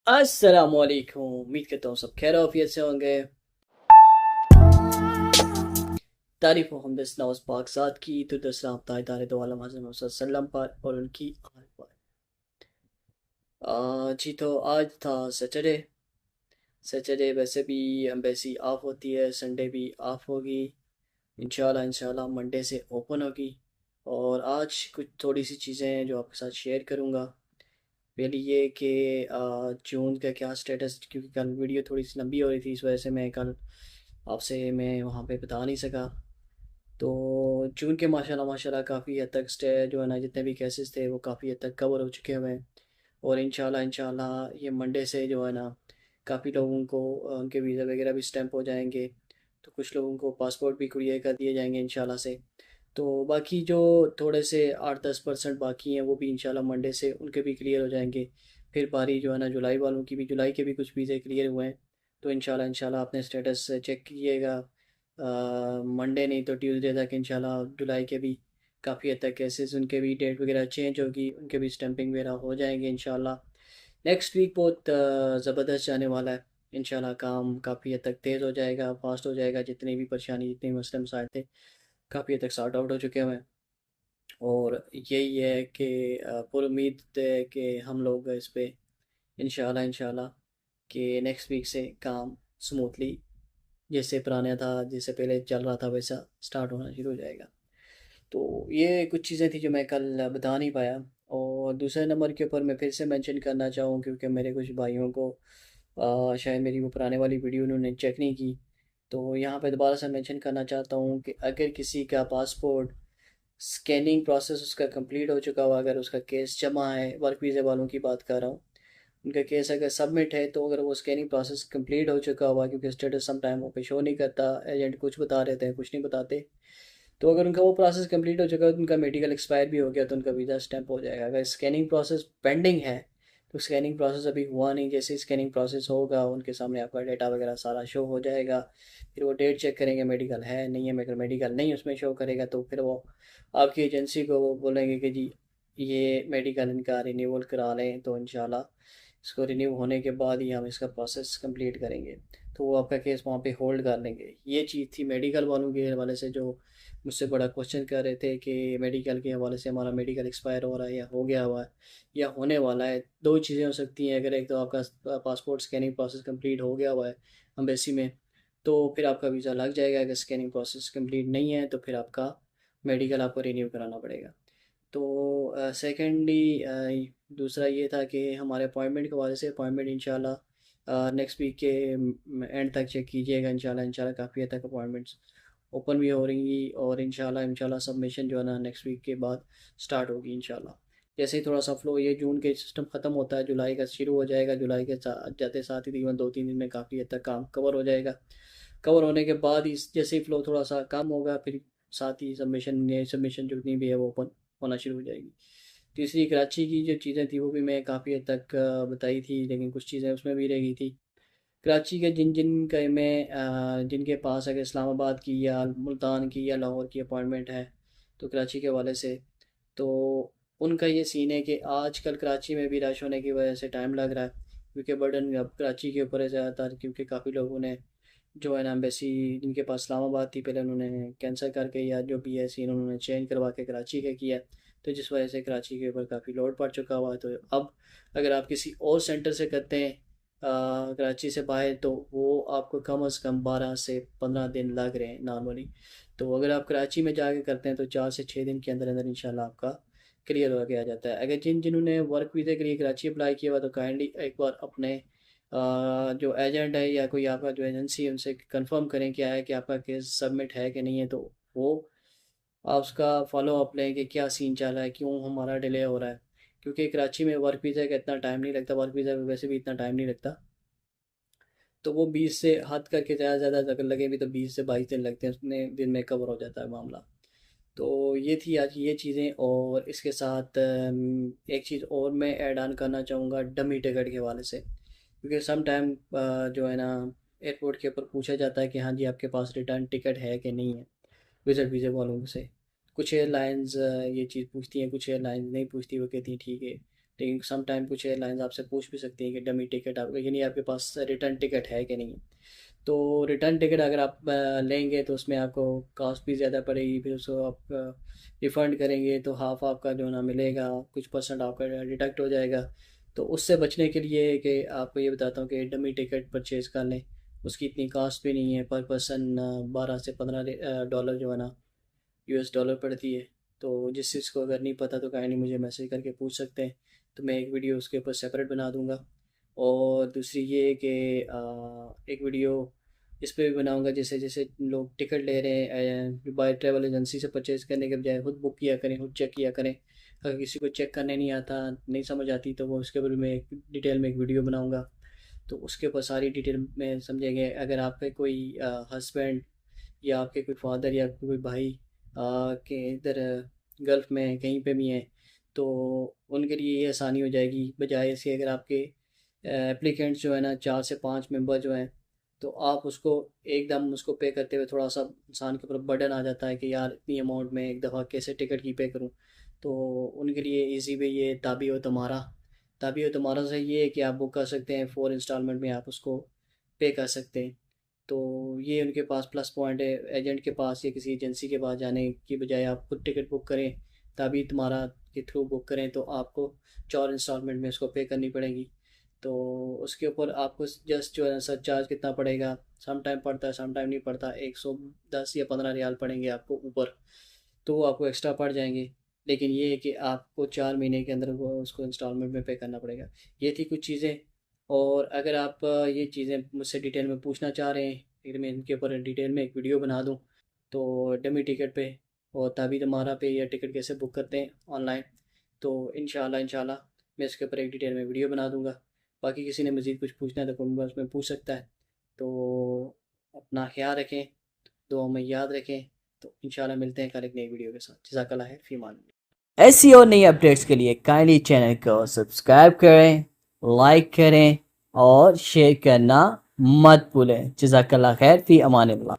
अस्सलामुअलैकुम। उम्मीद करता हूँ सब खैर आफियत से होंगे। तारीफ़ व हमद नवाज़ पाक ज़ात की तो दसरा हफ्ता तारे दो आलम हज़रत मोहम्मद सल्लल्लाहु अलैहि वसल्लम पर और उनकी आल पर। जी तो आज था सैटरडे। सैटरडे वैसे भी एम्बेसी ऑफ होती है, संडे भी ऑफ होगी। इंशाल्लाह मंडे से ओपन होगी। और आज कुछ थोड़ी सी चीज़ें हैं जो आपके साथ शेयर करूँगा। पहली ये कि जून का क्या स्टेटस, क्योंकि कल वीडियो थोड़ी सी लंबी हो रही थी, इस वजह से मैं कल आपसे मैं वहाँ पे बता नहीं सका। तो जून के माशाल्लाह माशाल्लाह काफ़ी हद तक स्टे जो है ना, जितने भी केसेस थे वो काफ़ी हद तक कवर हो चुके हुए हैं। और इंशाल्लाह ये मंडे से जो है ना, काफ़ी लोगों को उनके वीज़ा वगैरह भी स्टैम्प हो जाएंगे। तो कुछ लोगों को पासपोर्ट भी कुरियर कर दिए जाएंगे इंशाल्लाह से। तो बाकी जो थोड़े से 8-10% बाकी हैं वो भी इंशाल्लाह मंडे से उनके भी क्लियर हो जाएंगे। फिर बारी जो है ना जुलाई वालों की भी, जुलाई के भी कुछ वीज़े क्लियर हुए हैं। तो इंशाल्लाह अपने स्टेटस चेक कीजिएगा। मंडे नहीं तो ट्यूसडे तक इंशाल्लाह जुलाई के भी काफ़ी हद तक केसेस, उनके भी डेट वगैरह चेंज होगी, उनके भी स्टैंपिंग वगैरह हो जाएंगे इंशाल्लाह। नेक्स्ट वीक बहुत ज़बरदस्त जाने वाला है। इंशाल्लाह काम काफ़ी हद तक तेज़ हो जाएगा, फास्ट हो जाएगा। जितनी भी परेशानी, जितने भी मसले मसाइल थे, काफ़ी हद तक सॉर्ट आउट हो चुके हैं। और यही है कि पूरी उम्मीद है कि हम लोग इस पे इंशाल्लाह कि नेक्स्ट वीक से काम स्मूथली, जैसे पुराना था, जैसे पहले चल रहा था, वैसा स्टार्ट होना शुरू हो जाएगा। तो ये कुछ चीज़ें थी जो मैं कल बता नहीं पाया। और दूसरे नंबर के ऊपर मैं फिर से मेंशन करना चाहूँ, क्योंकि मेरे कुछ भाइयों को शायद मेरी वो पुराने वाली वीडियो उन्होंने चेक नहीं की। तो यहाँ पे दोबारा से मेंशन करना चाहता हूँ कि अगर किसी का पासपोर्ट स्कैनिंग प्रोसेस उसका कंप्लीट हो चुका हुआ, अगर उसका केस जमा है, वर्क वीज़ा वालों की बात कर रहा हूँ, उनका केस अगर सबमिट है, तो अगर वो स्कैनिंग प्रोसेस कंप्लीट हो चुका हुआ, क्योंकि स्टेटस सम टाइम वो पे शो नहीं करता, एजेंट कुछ बता रहते हैं कुछ नहीं बताते। तो अगर उनका वो प्रोसेस कंप्लीट हो चुका है, तो उनका मेडिकल एक्सपायर भी हो गया, तो उनका वीज़ा स्टैंप हो जाएगा। अगर स्कैनिंग प्रोसेस पेंडिंग है, तो स्कैनिंग प्रोसेस अभी हुआ नहीं, जैसे स्कैनिंग प्रोसेस होगा उनके सामने आपका डेटा वगैरह सारा शो हो जाएगा। फिर वो डेट चेक करेंगे, मेडिकल है नहीं है। अगर मेडिकल नहीं उसमें शो करेगा, तो फिर वो आपकी एजेंसी को वो बोलेंगे कि जी ये मेडिकल इनका रिन्यूअल करा लें। तो इंशाल्लाह इसको रिन्यू होने के बाद ही हम इसका प्रोसेस कंप्लीट करेंगे। तो वो आपका केस वहाँ पे होल्ड कर लेंगे। ये चीज़ थी मेडिकल वालों के हवाले से, जो मुझसे बड़ा क्वेश्चन कर रहे थे कि मेडिकल के हवाले से हमारा मेडिकल एक्सपायर हो रहा है, या हो गया हुआ है, या होने वाला है। दो चीज़ें हो सकती हैं। अगर एक तो आपका पासपोर्ट स्कैनिंग प्रोसेस कंप्लीट हो गया हुआ है अम्बेसी में, तो फिर आपका वीज़ा लग जाएगा। अगर स्कैनिंग प्रोसेस कंप्लीट नहीं है, तो फिर आपका मेडिकल आपको रिन्यू कराना पड़ेगा। तो सेकेंडली दूसरा ये था कि हमारे अपॉइंटमेंट के हवाले से, अपॉइंटमेंट इंशाल्लाह नेक्स्ट वीक के एंड तक चेक कीजिएगा। इंशाल्लाह काफ़ी हद तक अपॉइंटमेंट्स ओपन भी हो रही, और इंशाल्लाह सबमिशन जो है ना नेक्स्ट वीक के बाद स्टार्ट होगी इंशाल्लाह। जैसे ही थोड़ा सा फ्लो, ये जून के सिस्टम ख़त्म होता है, जुलाई का शुरू हो जाएगा। जुलाई के जाते साथ ही तकरीबन 2-3 दिन में काफ़ी हद तक काम कवर हो जाएगा। कवर होने के बाद ही जैसे ही फ्लो थोड़ा सा कम होगा, फिर साथ ही सबमिशन, नई सबमिशन जितनी भी है वो ओपन होना शुरू हो जाएगी। तीसरी, कराची की जो चीज़ें थी वो भी मैं काफ़ी हद तक बताई थी, लेकिन कुछ चीज़ें उसमें भी रह गई थी। कराची के जिन जिन का मैं जिनके पास अगर इस्लामाबाद की या मुल्तान की या लाहौर की अपॉइंटमेंट है, तो कराची के हवाले से, तो उनका ये सीन है कि आजकल कराची में भी रश होने की वजह से टाइम लग रहा है, क्योंकि बर्डन अब कराची के ऊपर है ज़्यादातर, क्योंकि काफ़ी लोगों ने जो है ना एम्बेसी जिनके पास इस्लामाबाद थी पहले, उन्होंने कैंसिल करके या जो भी है सीन उन्होंने चेंज करवा के कराची का किया। तो जिस वजह से कराची के ऊपर काफ़ी लोड पड़ चुका हुआ है। तो अब अगर आप किसी और सेंटर से करते हैं कराची से बाहर, तो वो आपको कम अज़ कम 12 से 15 दिन लग रहे हैं नॉर्मली। तो अगर आप कराची में जाके करते हैं, तो 4 से 6 दिन के अंदर अंदर इंशाल्लाह आपका क्लियर हो गया जाता है। अगर जिन्होंने वर्क वीज़े के लिए कराची अप्लाई किया हुआ, तो काइंडली एक बार अपने जो एजेंट है या कोई आपका जो एजेंसी है, उनसे कंफर्म करें क्या है कि आपका केस सबमिट है कि नहीं है। तो वो आप उसका फॉलो अप लें कि क्या सीन चल रहा है, क्यों हमारा डिले हो रहा है। क्योंकि कराची में वर्क वीज़ा का इतना टाइम नहीं लगता, वर्क वीज़ा में वैसे भी इतना टाइम नहीं लगता। तो वो 20 से हद करके ज़्यादा अगर लगे भी, तो 20 से 22 दिन लगते हैं, उतने दिन में कवर हो जाता है मामला। तो ये थी आज ये चीज़ें। और इसके साथ एक चीज़ और मैं ऐड ऑन करना चाहूँगा डमी टिकट के हवाले से, क्योंकि सम टाइम जो है ना एयरपोर्ट के ऊपर पूछा जाता है कि हाँ जी आपके पास रिटर्न टिकट है कि नहीं है, विज़िट वीज़ा वालों से। कुछ एयरलाइंस ये चीज़ पूछती हैं, कुछ एयरलाइंस नहीं पूछती, वो कहती हैं ठीक है। लेकिन सम टाइम कुछ एयरलाइंस आपसे पूछ भी सकती हैं कि डमी टिकट आप, लेकिन ये आपके पास रिटर्न टिकट है कि नहीं। तो रिटर्न टिकट अगर आप लेंगे तो उसमें आपको कॉस्ट भी ज़्यादा पड़ेगी, फिर उसको आप रिफ़ंड करेंगे तो हाफ आपका जो ना मिलेगा, कुछ परसेंट आपका डिडक्ट हो जाएगा। तो उससे बचने के लिए कि आपको ये बताता हूँ कि डमी टिकट परचेज़ कर लें, उसकी इतनी कॉस्ट भी नहीं है, पर पर्सन 12 से 15 डॉलर जो है ना यूएस डॉलर पड़ती है। तो जिस चीज़ को अगर नहीं पता तो काइंडली मुझे मैसेज करके पूछ सकते हैं, तो मैं एक वीडियो उसके ऊपर सेपरेट बना दूँगा। और दूसरी ये कि एक वीडियो इस पे भी बनाऊँगा, जैसे जैसे लोग टिकट ले रहे हैं बाय ट्रैवल एजेंसी से परचेज़ करने के बजाय खुद बुक किया करें, खुद चेक किया करें। अगर किसी को चेक करने नहीं आता, नहीं समझ आती, तो वो उसके ऊपर मैं एक डिटेल में एक वीडियो बनाऊँगा। तो उसके ऊपर सारी डिटेल में समझेंगे। अगर आपके कोई हस्बैंड या आपके कोई फादर या कोई भाई के इधर गल्फ़ में कहीं पे भी हैं, तो उनके लिए ये आसानी हो जाएगी, बजाय इसके अगर आपके एप्लीकेंट्स जो है ना 4 से 5 मेंबर जो हैं, तो आप उसको एकदम उसको पे करते हुए थोड़ा सा इंसान के ऊपर बर्डन आ जाता है कि यार इतनी अमाउंट में एक दफ़ा कैसे टिकट की पे करूं। तो उनके लिए इजी वे ये ताबी हो तुम्हारा से ये है कि आप बुक कर सकते हैं 4 इंस्टॉलमेंट में, आप उसको पे कर सकते हैं। तो ये उनके पास प्लस पॉइंट है, एजेंट के पास या किसी एजेंसी के पास जाने की बजाय आप खुद टिकट बुक करें, तभी तुम्हारा के थ्रू बुक करें तो आपको 4 इंस्टॉलमेंट में उसको पे करनी पड़ेगी। तो उसके ऊपर आपको जस्ट जो है सर चार्ज कितना पड़ेगा, सम टाइम पड़ता है सम टाइम नहीं पड़ता, 110 या 15 रियाल पड़ेंगे आपको ऊपर, तो वो आपको एक्स्ट्रा पड़ जाएंगे। लेकिन ये है कि आपको 4 महीने के अंदर वो उसको इंस्टॉलमेंट में पे करना पड़ेगा। ये थी कुछ चीज़ें। और अगर आप ये चीज़ें मुझसे डिटेल में पूछना चाह रहे हैं, फिर मैं इनके ऊपर डिटेल में एक वीडियो बना दूँ, तो डमी टिकट पे और तभी तुम्हारा पे या टिकट कैसे बुक करते हैं ऑनलाइन, तो इंशाल्लाह मैं इसके ऊपर एक डिटेल में वीडियो बना दूँगा। बाकी किसी ने मज़ीद कुछ पूछना है तो कमेंट बॉक्स में पूछ सकता है। तो अपना ख्याल रखें, दुआ में याद रखें। तो इंशाल्लाह मिलते हैं कल एक नई वीडियो के साथ। जज़ाकल्लाह खैर, फ़ी अमान अल्लाह। ऐसी और नई अपडेट्स के लिए काइंडली चैनल को सब्सक्राइब करें, लाइक करें और शेयर करना मत भूलें। जज़ाकल्लाह खैर, फ़ी अमान अल्लाह।